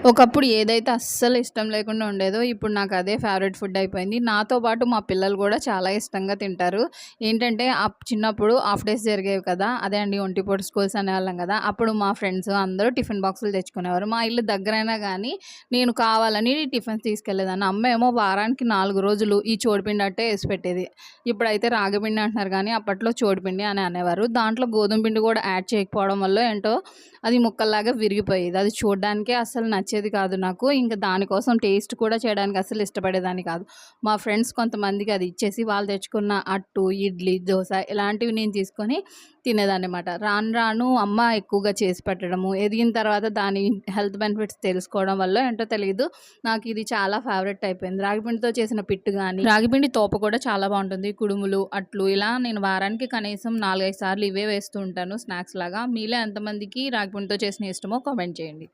ఒకప్పుడు ఏదైతే అస్సలు ఇష్టం లేకుండా ఉండేదో, ఇప్పుడు నాకు అదే ఫేవరెట్ ఫుడ్ అయిపోయింది. నాతో పాటు మా పిల్లలు గూడా చాలా ఇష్టంగా తింటారు. ఏంటంటే చిన్నప్పుడు హాఫ్ డేస్ జరిగేవి కదా! అదే అండి ఒంటిపూట స్కూల్స్ అనేవాళ్ళం గదా! అప్పుడు మా ఫ్రెండ్స్ అందరూ టిఫిన్ బాక్సులు తెచ్చుకునేవారు. మా ఇల్లు దగ్గరైనా గానీ, నేను కావాలని టిఫిన్స్ తీసుకెళ్ళేదాన్ని. అమ్మేమో వారానికి 4 రోజులు ఈ చోడిపిండి అట్టే ఏసి పెట్టేది. ఇప్పుడైతే రాగిపిండి అంటున్నారు గానీ, అప్పట్లో చోడిపిండి అని అనేవారు. దాంట్లో గోధుమ పిండి గూడా యాడ్ చేయకపోవడం వల్లో ఏంటో అది ముక్కల్లాగా విరిగిపోయేది. అది చూడ్డానికే అస్సలు నచ్చేది కాదు నాకు. ఇంక దానికోసం టేస్ట్ కూడా చేయడానికి అస్సలు ఇష్టపడేదాన్ని కాదు. మా ఫ్రెండ్స్ కొంతమందికి అది ఇచ్చేసి వాళ్ళు తెచ్చుకున్న అట్టు, ఇడ్లీ, దోస ఇలాంటివి నేను తీసుకొని తినేదాన్నమాట. రాను రాను అమ్మ ఎక్కువగా చేసి పెట్టడము, ఎదిగిన తర్వాత దాని హెల్త్ బెనిఫిట్స్ తెలుసుకోవడం వల్లో ఏంటో తెలీదు, నాకిది చాలా ఫేవరెట్ అయిపోయింది. రాగిపిండితో చేసిన పిట్టు గానీ, రాగిపిండి తోప కూడా చాలా బావుంటుంది. కుడుములు, అట్లు ఇలా నేను వారానికి కనీసం 4, 5 సార్లు ఇవే వేస్తూ ఉంటాను స్నాక్స్ లాగా. మీలో ఎంతమందికి రాగిపిండితో చేసినయి ఇష్టమో కామెంట్ చేయండి.